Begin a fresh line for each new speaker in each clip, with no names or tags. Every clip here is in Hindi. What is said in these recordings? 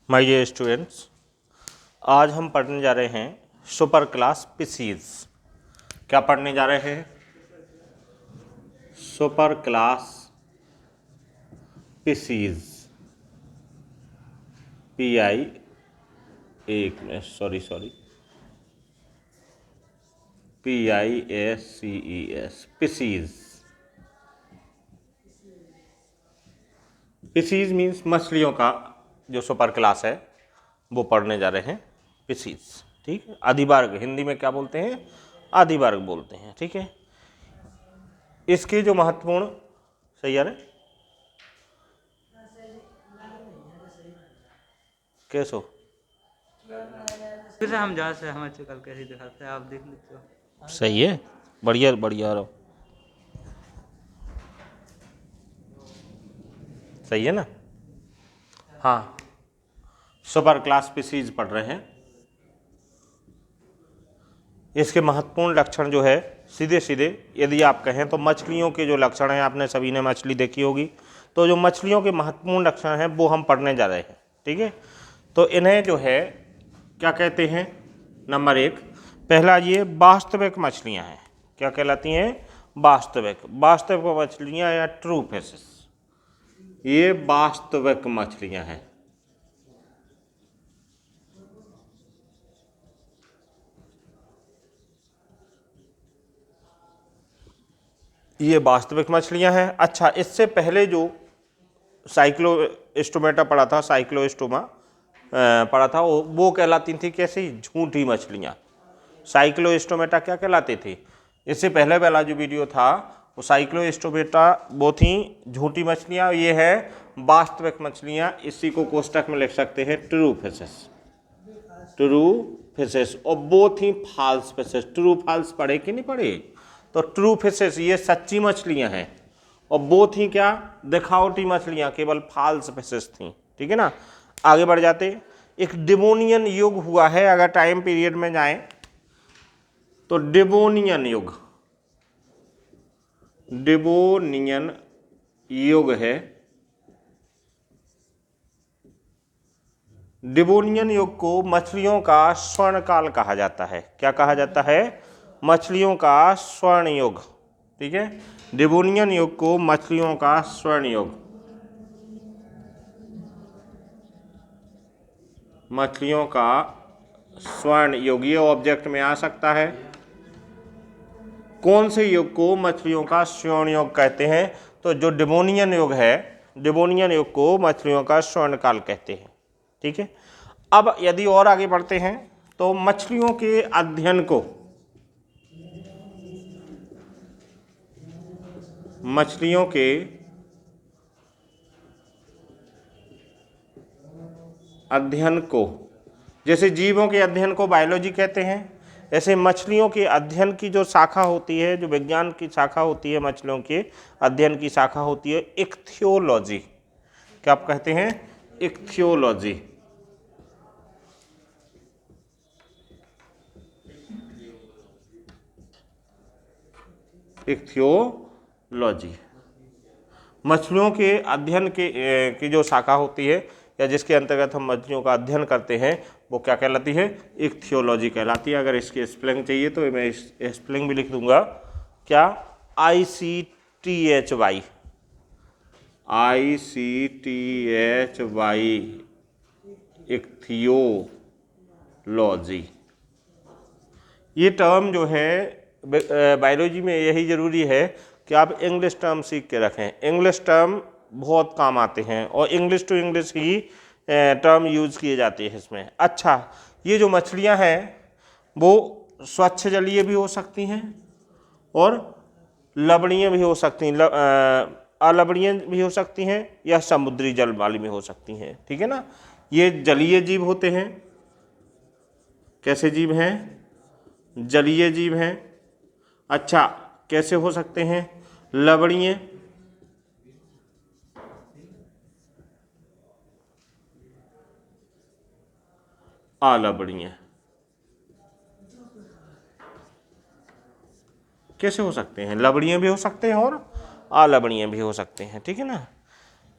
माय डियर स्टूडेंट्स, आज हम पढ़ने जा रहे हैं सुपर क्लास स्पीसीज। क्या पढ़ने जा रहे हैं? Super class species. PI PISCES species. Species means मछलियों का जो सुपर क्लास है वो पढ़ने जा रहे हैं स्पीसीज। ठीक है, अधिवर्ग हिंदी में क्या बोलते हैं? अधिवर्ग बोलते हैं। ठीक है, इसके जो महत्वपूर्ण सही है कैसो
फिर हम जहाँ से हम कल कैसे दिखाते हैं आप देख लीजिए।
सही है, बढ़िया बढ़िया रहो, सही है ना। हाँ, सुपर क्लास स्पीसीज पढ़ रहे हैं। इसके महत्वपूर्ण लक्षण जो है सीधे सीधे यदि आप कहें तो मछलियों के जो लक्षण हैं, आपने सभी ने मछली देखी होगी, तो जो मछलियों के महत्वपूर्ण लक्षण हैं वो हम पढ़ने जा रहे हैं। ठीक है, तो इन्हें जो है क्या कहते हैं? नंबर एक, पहला ये वास्तविक मछलियां हैं। क्या कहलाती हैं? वास्तविक मछलियां या ट्रू फिशेस, ये वास्तविक मछलियां हैं। ये वास्तविक मछलियां हैं। अच्छा, इससे पहले जो साइक्लोस्टोमेटा पढ़ा था, साइक्लोस्टोमा पढ़ा था, वो कहलाती थी कैसी? झूठी मछलियां। साइक्लोस्टोमेटा क्या कहलाते थे? इससे पहले वाला जो वीडियो था वो साइक्लोस्टोमेटा वो थी झूठी मछलियां, ये है वास्तविक मछलियां। इसी को कोष्टक में लिख सकते हैं ट्रू फिशेस। और वो थी फॉल्स फिशेस। ट्रू फॉल्स पढ़े कि नहीं पढ़े? तो ट्रू फिशेस ये सच्ची मछलियां हैं, और वो थी क्या? दिखावटी मछलियां, केवल फॉल्स फिशेस थी। ठीक है ना, आगे बढ़ जाते। एक डिवोनियन युग हुआ है, अगर टाइम पीरियड में जाएं तो डिवोनियन युग है। डिवोनियन युग को मछलियों का स्वर्ण काल कहा जाता है। क्या कहा जाता है? मछलियों का स्वर्ण युग। ठीक है, डिवोनियन युग को मछलियों का स्वर्ण युग, मछलियों का स्वर्ण युग, ये ऑब्जेक्ट में आ सकता है। कौन से युग को मछलियों का स्वर्ण युग कहते हैं? तो जो डिवोनियन युग है, डिवोनियन युग को मछलियों का स्वर्ण काल कहते हैं। ठीक है, अब यदि और आगे बढ़ते हैं तो मछलियों के अध्ययन को, मछलियों के अध्ययन को, जैसे जीवों के अध्ययन को बायोलॉजी कहते हैं, ऐसे मछलियों के अध्ययन की जो शाखा होती है, जो विज्ञान की शाखा होती है, मछलियों के अध्ययन की शाखा होती है इक्थियोलॉजी। क्या आप कहते हैं? इक्थियोलॉजी। इक्थियोलॉजी मछलियों के अध्ययन की जो शाखा होती है, या जिसके अंतर्गत हम मछलियों का अध्ययन करते हैं, वो क्या कहलाती है? इक्थियोलॉजी कहलाती है। अगर इसकी स्पेलिंग चाहिए तो मैं स्पेलिंग भी लिख दूंगा। क्या? ICTHY, ichthyology. ये टर्म जो है बायोलॉजी में यही ज़रूरी है कि आप इंग्लिश टर्म सीख के रखें। इंग्लिश टर्म बहुत काम आते हैं, और इंग्लिश टू इंग्लिश ही टर्म यूज़ किए जाते हैं इसमें। अच्छा, ये जो मछलियां हैं वो स्वच्छ जलीय भी हो सकती हैं और लवणीय भी हो सकती हैं, अलवणीय भी हो सकती हैं, या समुद्री जल वाली भी हो सकती हैं। ठीक है ना, ये जलीय जीव होते हैं। कैसे जीव हैं? जलीय जीव हैं। अच्छा, कैसे हो सकते हैं? लवणीय, अलवणीय। कैसे हो सकते हैं? लवणीय भी हो सकते हैं और अलवणीय भी हो सकते हैं। ठीक है ना,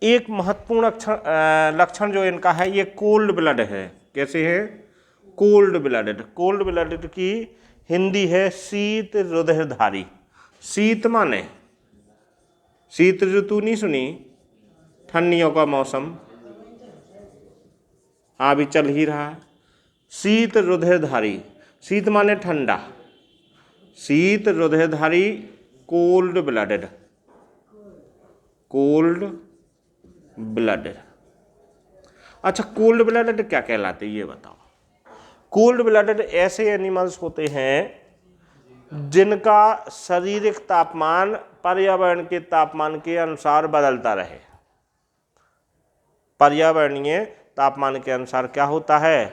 एक महत्वपूर्ण लक्षण जो इनका है ये कोल्ड ब्लड है। कैसे है? Cold blooded. कोल्ड ब्लडेड की हिंदी है शीत हृदयधारी। शीत माने शीत ऋतु नहीं सुनी, ठंडियों का मौसम अभी चल ही रहा है। शीत हृदयधारी, शीत माने ठंडा, शीत हृदयधारी कोल्ड ब्लडेड। Cold blooded. अच्छा, कोल्ड ब्लडेड क्या कहलाते ये बताओ। कोल्ड ब्लडेड ऐसे एनिमल्स होते हैं जिनका शारीरिक तापमान पर्यावरण के तापमान के अनुसार बदलता रहे। पर्यावरणीय तापमान के अनुसार क्या होता है?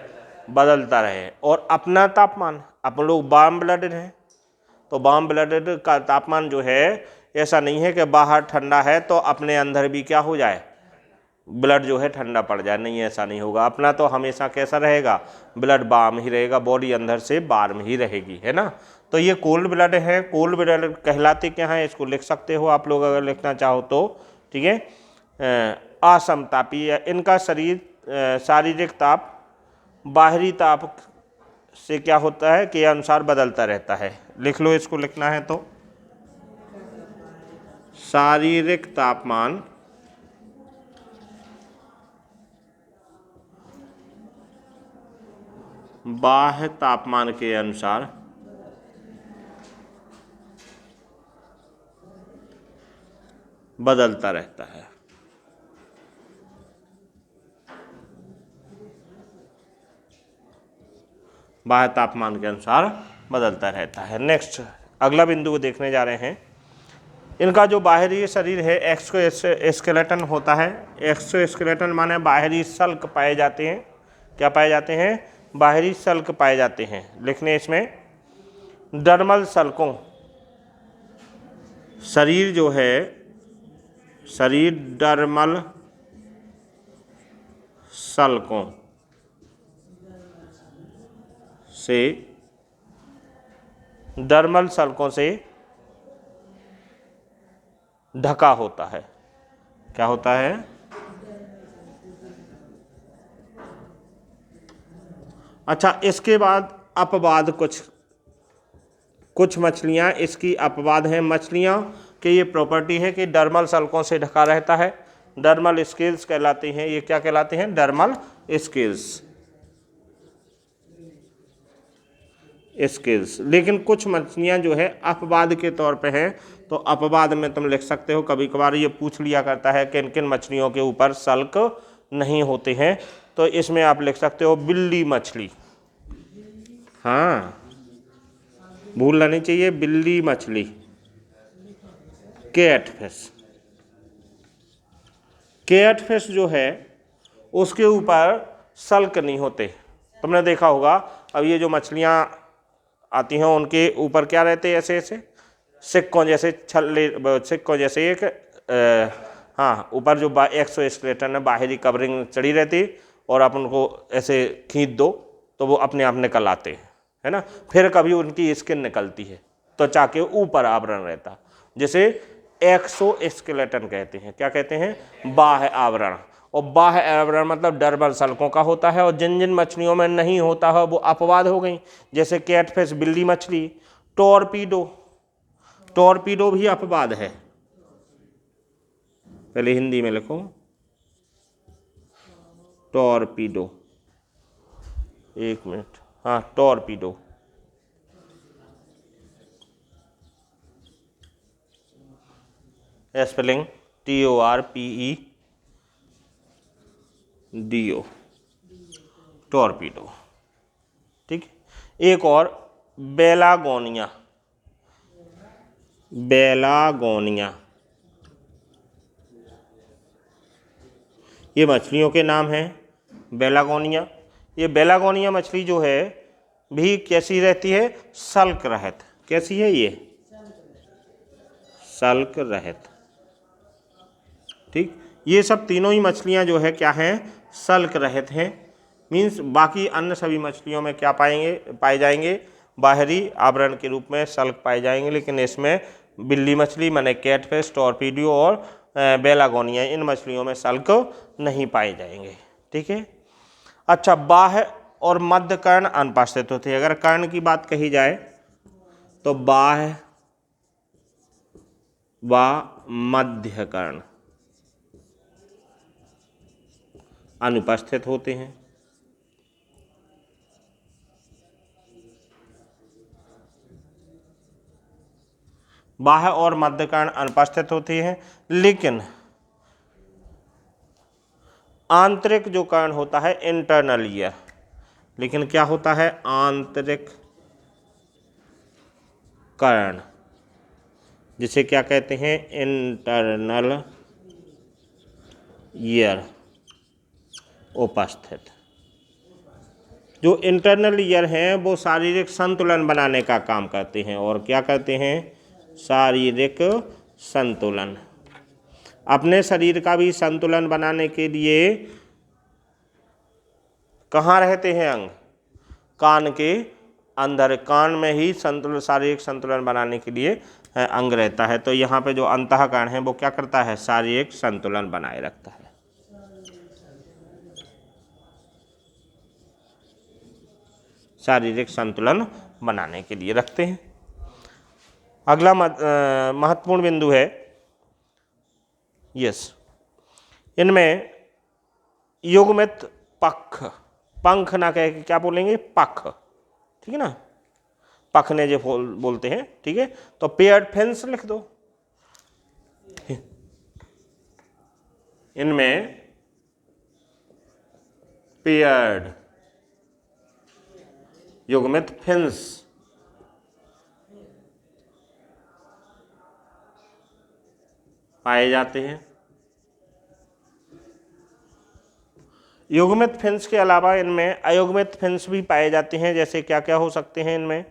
बदलता रहे। और अपना तापमान, अपन लोग वार्म ब्लडेड हैं, तो वार्म ब्लडेड का तापमान जो है ऐसा नहीं है कि बाहर ठंडा है तो अपने अंदर भी क्या हो जाए, ब्लड जो है ठंडा पड़ जाए। नहीं, ऐसा नहीं होगा। अपना तो हमेशा कैसा रहेगा? ब्लड वार्म ही रहेगा, बॉडी अंदर से वार्म ही रहेगी, है ना। तो ये कोल्ड ब्लड है। कोल्ड ब्लड कहलाते क्या हैं इसको लिख सकते हो आप लोग अगर लिखना चाहो तो, ठीक है। असमतापी, इनका शारीरिक ताप बाहरी ताप से क्या होता है के अनुसार बदलता रहता है। लिख लो, इसको लिखना है तो शारीरिक तापमान बाह्य तापमान के अनुसार बदलता रहता है। बाह्य तापमान के अनुसार बदलता रहता है। नेक्स्ट, अगला बिंदु को देखने जा रहे हैं। इनका जो बाहरी शरीर है एक्सोस्केलेटन होता है। एक्सोस्केलेटन माने बाहरी शल्क पाए जाते हैं। क्या पाए जाते हैं? बाहरी शल्क पाए जाते हैं। लिखने इसमें डर्मल शल्कों, शरीर जो है शरीर डर्मल शल्कों से, डर्मल शल्कों से ढका होता है। क्या होता है? अच्छा, इसके बाद अपवाद कुछ मछलियां इसकी अपवाद हैं। मछलियां की ये प्रॉपर्टी है कि डर्मल शल्कों से ढका रहता है। डर्मल स्केल्स कहलाते हैं। ये क्या कहलाते हैं? Dermal scales. लेकिन कुछ मछलियां जो है अपवाद के तौर पे हैं, तो अपवाद में तुम लिख सकते हो। कभी कभार ये पूछ लिया करता है किन किन मछलियों के ऊपर शल्क नहीं होते हैं, तो इसमें आप लिख सकते हो बिल्ली मछली। हाँ, भूलना नहीं चाहिए, बिल्ली मछली। कैटफिश, कैटफिश जो है उसके ऊपर शल्क नहीं होते। तुमने देखा होगा, अब ये जो मछलियाँ आती हैं उनके ऊपर क्या रहते हैं? ऐसे ऐसे सिक्कों जैसे छल्ले, सिक्कों जैसे एक हाँ, ऊपर जो एक्सोस्केलेटन है बाहरी कवरिंग चढ़ी रहती, और आप उनको ऐसे खींच दो तो वो अपने आप निकल आते हैं, है ना। फिर कभी उनकी स्किन निकलती है, त्वचा के ऊपर आवरण रहता, जिसे एक्सोस्केलेटन कहते हैं। क्या कहते हैं? बाह्य आवरण। और बाह्य आवरण मतलब डर्मल शल्कों का होता है, और जिन जिन मछलियों में नहीं होता है वो अपवाद हो गई, जैसे कैटफिश, बिल्ली मछली। टॉर्पीडो, टॉर्पीडो भी अपवाद है। पहले हिंदी में लिखो, टॉर्पीडो। एक मिनट, हाँ, टॉर्पीडो। Spelling TORPEDO, torpedo. ठीक। एक और बेलागोनिया। बेलागोनिया, ये मछलियों के नाम हैं। बेलागोनिया, ये बेलागोनिया मछली जो है भी कैसी रहती है? शल्क रहित। कैसी है ये? शल्क रहित। ठीक। ये सब तीनों ही मछलियां जो है क्या हैं? शल्क रहित हैं। मीन्स बाकी अन्य सभी मछलियों में क्या पाए जाएंगे? बाहरी आवरण के रूप में शल्क पाए जाएंगे, लेकिन इसमें बिल्ली मछली माने कैटफिश, टॉर्पीडो और बेलागोनिया, इन मछलियों में सल्क नहीं पाए जाएंगे। ठीक है। अच्छा, बाह्य और मध्य कर्ण अनुपस्थित होते हैं। अगर कर्ण की बात कही जाए तो बाह्य व मध्य कर्ण अनुपस्थित होते हैं। बाह्य और मध्य कर्ण अनुपस्थित होती हैं, लेकिन आंतरिक जो कर्ण होता है इंटरनल ईयर, लेकिन क्या होता है आंतरिक कर्ण, जिसे क्या कहते हैं इंटरनल ईयर उपस्थित। जो इंटरनल ईयर हैं वो शारीरिक संतुलन बनाने का काम करते हैं। और क्या करते हैं? शारीरिक संतुलन। अपने शरीर का भी संतुलन बनाने के लिए कहाँ रहते हैं अंग? कान के अंदर, कान में ही संतुलन, शारीरिक संतुलन बनाने के लिए अंग रहता है। तो यहाँ पे जो अंतःकरण है वो क्या करता है? शारीरिक संतुलन बनाए रखता है। शारीरिक संतुलन बनाने के लिए रखते हैं। अगला महत्वपूर्ण बिंदु है, इनमें युग्मित पख, पंख ना कह के क्या बोलेंगे? पख। ठीक है ना, पखने जो बोलते हैं। ठीक है, तो पेयर्ड फिन्स लिख दो। इनमें पेयर्ड युग्मित फिन्स पाए जाते हैं। युग्मित फिन्स के अलावा इनमें अयुग्मित फिन्स भी पाए जाते हैं। जैसे क्या क्या हो सकते हैं इनमें?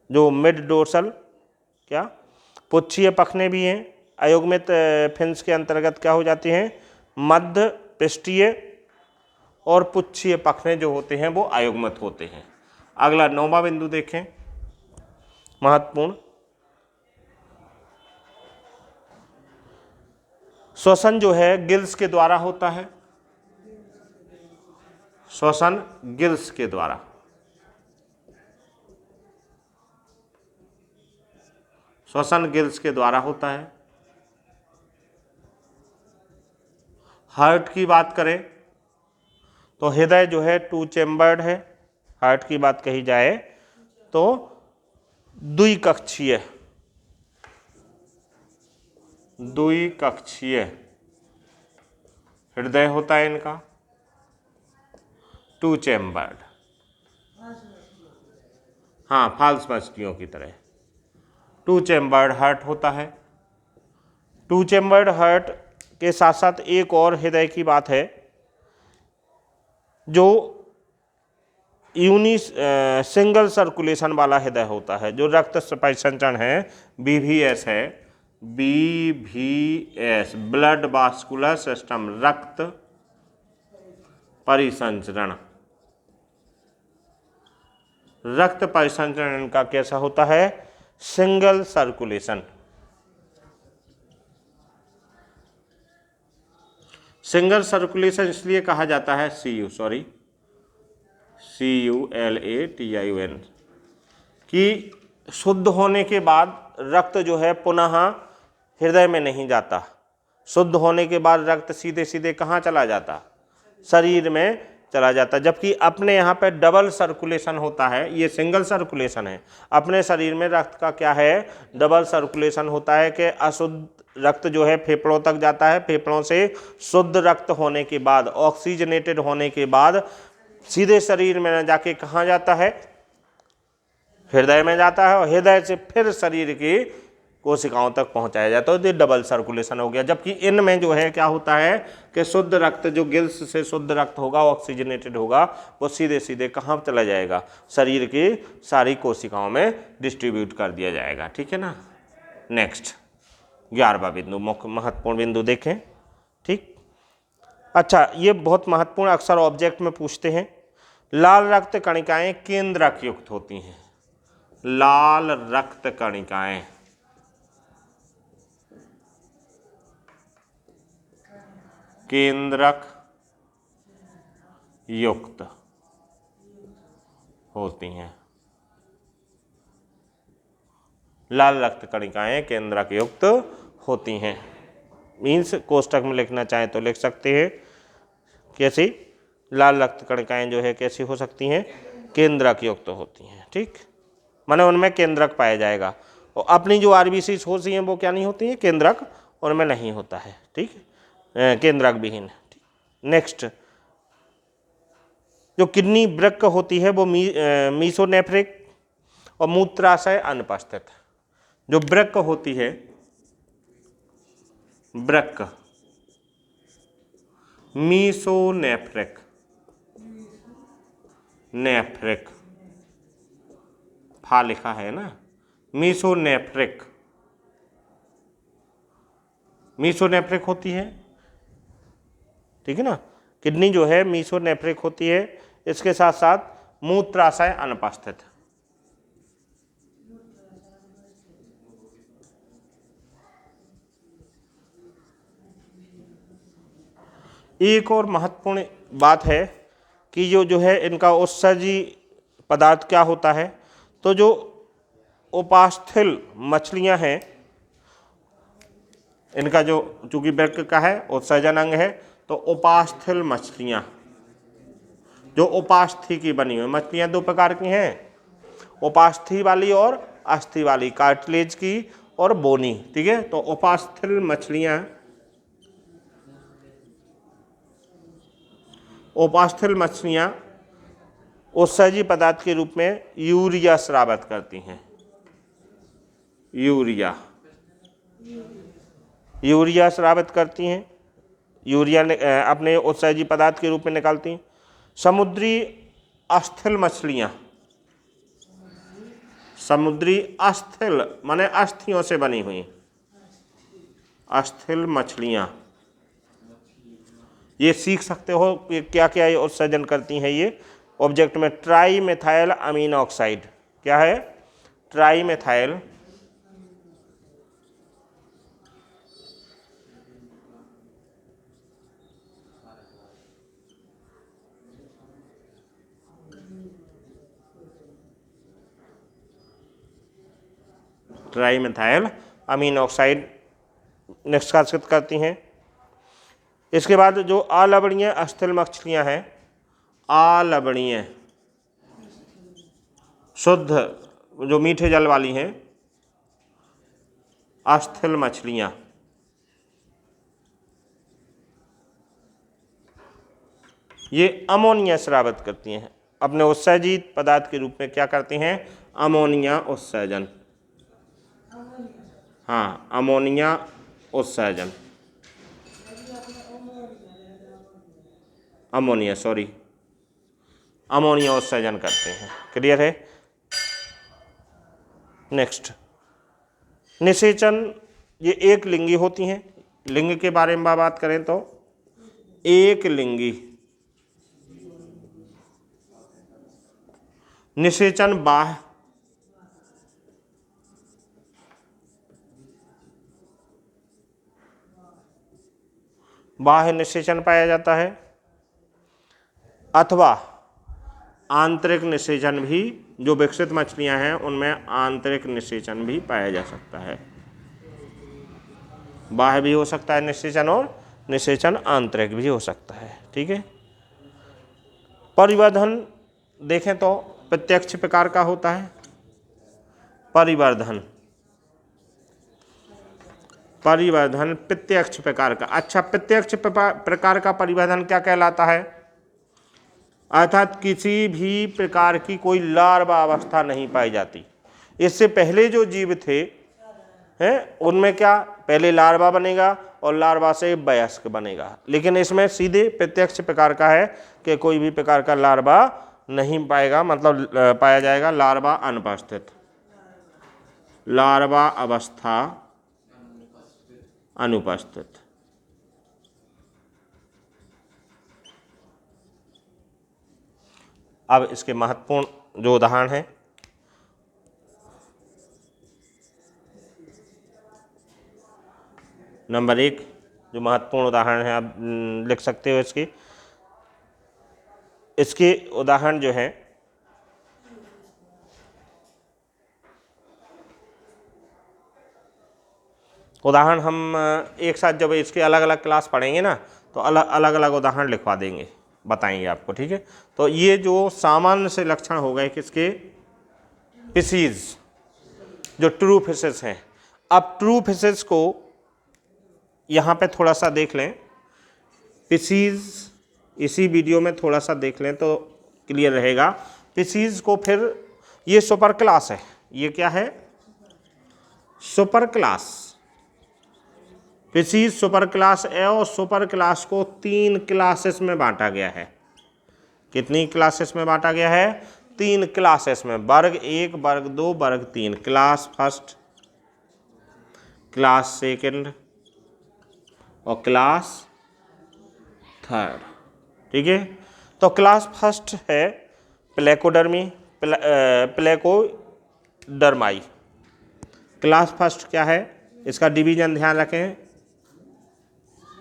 जो मिड डोर्सल, क्या पुच्छीय पखने भी हैं। अयुग्मित फिन्स के अंतर्गत क्या हो जाते हैं? मध्य पृष्ठीय और पुच्छीय पखने जो होते हैं वो अयुग्मित होते हैं। अगला 9वां बिंदु देखें, महत्वपूर्ण। श्वसन जो है गिल्स के द्वारा होता है। श्वसन गिल्स के द्वारा। श्वसन गिल्स के द्वारा होता है। हार्ट की बात करें तो हृदय जो है 2 चैम्बर्ड है। हार्ट की बात कही जाए तो द्विकक्षीय हृदय होता है इनका, 2 चैम्बर्ड। हाँ, फाल्स मछलियों की तरह 2 चैम्बर्ड हार्ट होता है। 2 चैम्बर्ड हार्ट के साथ साथ एक और हृदय की बात है जो सिंगल सर्कुलेशन वाला हृदय होता है, जो रक्त परिसंचरण है, BVS है, BVS ब्लड वास्कुलर सिस्टम, रक्त परिसंचरण। रक्त परिसंचरण का कैसा होता है? Single circulation. सिंगल सर्कुलेशन इसलिए कहा जाता है CULATION कि शुद्ध होने के बाद रक्त जो है पुनः हृदय में नहीं जाता। शुद्ध होने के बाद रक्त सीधे सीधे कहाँ चला जाता? शरीर में चला जाता। जबकि अपने यहाँ पे डबल सर्कुलेशन होता है, ये सिंगल सर्कुलेशन है। अपने शरीर में रक्त का क्या है? डबल सर्कुलेशन होता है कि अशुद्ध रक्त जो है फेफड़ों तक जाता है, फेफड़ों से शुद्ध रक्त होने के बाद, ऑक्सीजनेटेड होने के बाद सीधे शरीर में न जाके कहाँ जाता है? हृदय में जाता है, और हृदय से फिर शरीर की कोशिकाओं तक पहुंचाया जाता है। तो ये डबल सर्कुलेशन हो गया। जबकि इनमें जो है क्या होता है कि शुद्ध रक्त जो गिल्स से शुद्ध रक्त होगा, ऑक्सीजनेटेड होगा, वो सीधे सीधे कहाँ चला जाएगा? शरीर की सारी कोशिकाओं में डिस्ट्रीब्यूट कर दिया जाएगा। ठीक है ना। नेक्स्ट 11वां बिंदु, महत्वपूर्ण बिंदु देखें। ठीक, अच्छा, ये बहुत महत्वपूर्ण, अक्सर ऑब्जेक्ट में पूछते हैं। लाल रक्त कणिकाएं केंद्रक युक्त होती हैं। लाल रक्त कणिकाएं केंद्रक युक्त होती हैं। लाल रक्त कणिकाएं केंद्रक युक्त होती हैं। मीन्स कोष्टक में लिखना चाहें तो लिख सकते हैं कैसी, लाल रक्त कणिकाएं जो है कैसी हो सकती हैं, केंद्रक युक्त होती हैं। ठीक, माने उनमें केंद्रक पाया जाएगा। और अपनी जो आरबीसी होती हैं वो क्या नहीं होती हैं, केंद्रक उनमें नहीं होता है। ठीक, केंद्रक विहीन। नेक्स्ट, जो किडनी वृक्क होती है वो मीसोनेफ्रिक और मूत्राशय अनुपस्थित। जो वृक्क होती है, वृक्क मीसोनेफ्रिक, नेफ्रिक फा लिखा है ना, मीसोनेफ्रिक, मीसोनेफ्रिक होती है। ठीक है ना, किडनी जो है मीसोनेफ्रिक होती है। इसके साथ साथ मूत्राशय अनुपस्थित। एक और महत्वपूर्ण बात है कि जो है इनका उत्सर्जी पदार्थ क्या होता है। तो जो उपास्थल मछलियां हैं, इनका जो चूंकि वृक्क का है उत्सर्जन अंग है, तो उपास्थल मछलियां, जो उपास्थि की बनी हुई मछलियां दो प्रकार की हैं, उपास्थि वाली और अस्थि वाली, कार्टिलेज की और बोनी। ठीक है, तो उपास्थल मछलियां, उपास्थल मछलियां उत्सर्जी पदार्थ के रूप में यूरिया स्रावित करती हैं। यूरिया स्रावित करती हैं, यूरिया अपने उत्सर्जी पदार्थ के रूप में निकालती हैं। समुद्री अस्थिल मछलियां, समुद्री अस्थिल माने अस्थियों से बनी हुई अस्थिल मछलियां, ये सीख सकते हो क्या क्या ये उत्सर्जन करती हैं। ये ऑब्जेक्ट में ट्राई मेथाइल अमीन ऑक्साइड, क्या है, ट्राई मेथाइल ट्राईमेथाइल अमीन ऑक्साइड निष्कासित करती हैं। इसके बाद जो अलवणीय अस्थिल मछलियां हैं, अलवणीय शुद्ध जो मीठे जल वाली हैं अस्थिल मछलियां, ये अमोनिया स्रावित करती हैं। अपने उत्सर्जित पदार्थ के रूप में क्या करती हैं, अमोनिया उत्सर्जन। हाँ, अमोनिया उत्सर्जन, अमोनिया सॉरी, अमोनिया उत्सर्जन करते हैं। क्लियर है। नेक्स्ट, निषेचन, ये एक लिंगी होती हैं। लिंग के बारे में बात करें तो एक लिंगी निषेचन बाह्य निषेचन पाया जाता है, अथवा आंतरिक निषेचन भी, जो विकसित मछलियां हैं उनमें आंतरिक निषेचन भी पाया जा सकता है। बाह्य भी हो सकता है निषेचन और निषेचन आंतरिक भी हो सकता है। ठीक है। परिवर्धन देखें तो प्रत्यक्ष प्रकार का होता है परिवर्धन, परिवर्धन प्रत्यक्ष प्रकार का। अच्छा, प्रत्यक्ष प्रकार का परिवर्धन क्या कहलाता है, अर्थात किसी भी प्रकार की कोई लार्वा अवस्था नहीं पाई जाती। इससे पहले जो जीव थे हैं उनमें क्या, पहले लार्वा बनेगा और लार्वा से वयस्क बनेगा, लेकिन इसमें सीधे प्रत्यक्ष प्रकार का है कि कोई भी प्रकार का लार्वा नहीं पाएगा, मतलब पाया जाएगा लार्वा अनुपस्थित, लार्वा अवस्था अनुपस्थित। अब इसके महत्वपूर्ण जो उदाहरण हैं, नंबर 1 जो महत्वपूर्ण उदाहरण हैं आप लिख सकते हो इसके। इसके उदाहरण जो हैं उदाहरण हम एक साथ जब इसके अलग अलग क्लास पढ़ेंगे ना तो अलग अलग उदाहरण लिखवा देंगे, बताएंगे आपको, ठीक है। तो ये जो सामान्य से लक्षण हो गए किसके, फिशीज, जो ट्रू फिशेस हैं। अब ट्रू फिशेस को यहाँ पे थोड़ा सा देख लें, फिशीज इसी वीडियो में थोड़ा सा देख लें तो क्लियर रहेगा। फिशीज को फिर ये सुपर क्लास है, ये क्या है, super class. Fishes super class है और सुपर क्लास को 3 क्लासेस में बांटा गया है। कितनी क्लासेस में बांटा गया है, 3 क्लासेस में, वर्ग 1, वर्ग 2, वर्ग 3। क्लास फर्स्ट, क्लास सेकंड और क्लास थर्ड, ठीक है। तो क्लास फर्स्ट है प्लेकोडर्मी, प्लेकोडर्माई। क्लास फर्स्ट क्या है, इसका डिवीजन ध्यान रखें,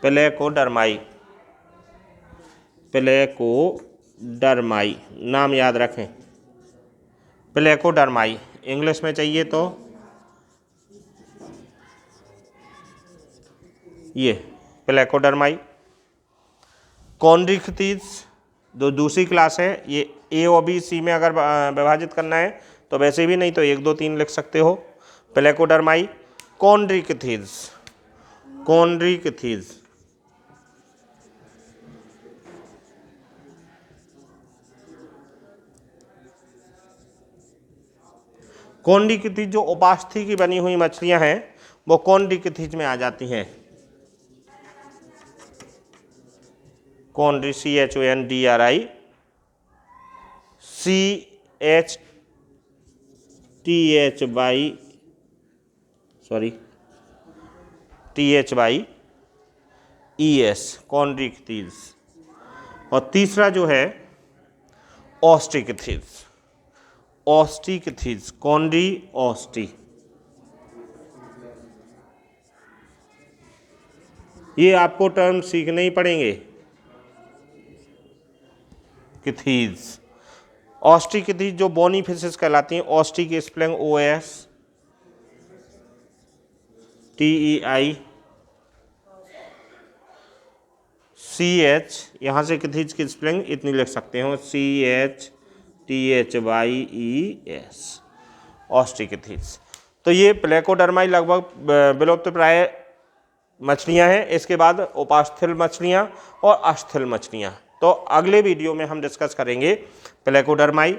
प्लेकोडर्माई, प्लेकोडर्माई नाम याद रखें, प्लेकोडर्माई। इंग्लिश में चाहिए तो ये प्लेकोडर्माई। कॉन्ड्रिक्थिस जो दूसरी क्लास है, ये ए और बी सी में अगर विभाजित करना है तो वैसे भी, नहीं तो 1 2 3 लिख सकते हो। प्लेकोडर्माई। कॉन्ड्रिक्थिस, कॉन्ड्रिक्थिस, कॉन्ड्रिक्थिस जो उपास्थि की बनी हुई मछलियां हैं वो कॉन्ड्रिक्थिस में आ जाती हैं। कॉन्ड्री, CHONDRI, THYES, कॉन्ड्रिक्थिस। और तीसरा जो है ऑस्ट्रिक्थिस, ऑस्ट्रिक्थिस, कॉन्ड्री ऑस्टी। ये आपको टर्म सीखने ही पड़ेंगे। किथीज, ऑस्ट्रिक्थिस जो बोनी फिशेस कहलाती हैं। ऑस्ट्री की स्पेलिंग OSTEICH, यहाँ से किथीज की स्पेलिंग इतनी लिख सकते हो, CHTHYES, ऑस्ट्रिक्थिस। तो ये प्लेकोडर्माई लगभग विलुप्तप्राय मछलियाँ हैं। इसके बाद उपास्थल मछलियाँ और अस्थल मछलियाँ। तो अगले वीडियो में हम डिस्कस करेंगे प्लेकोडर्माई,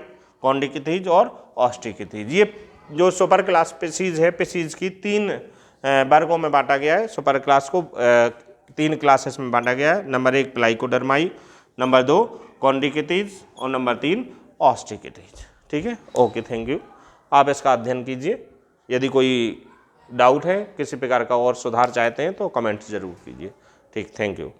कॉन्ड्रिक्थिस और ऑस्ट्रिक्थिस। ये जो सुपर क्लास स्पीशीज है, स्पीशीज की 3 वर्गों में बांटा गया है। सुपर क्लास को 3 क्लासेस में बांटा गया है। नंबर 1 प्लेकोडर्माई, नंबर 2 कॉन्ड्रिक्थिस और नंबर 3 ऑस्ट्रिक्थिस, ठीक है। Okay, thank you. आप इसका अध्ययन कीजिए। यदि कोई डाउट है, किसी प्रकार का और सुधार चाहते हैं तो कमेंट ज़रूर कीजिए। ठीक, थैंक यू।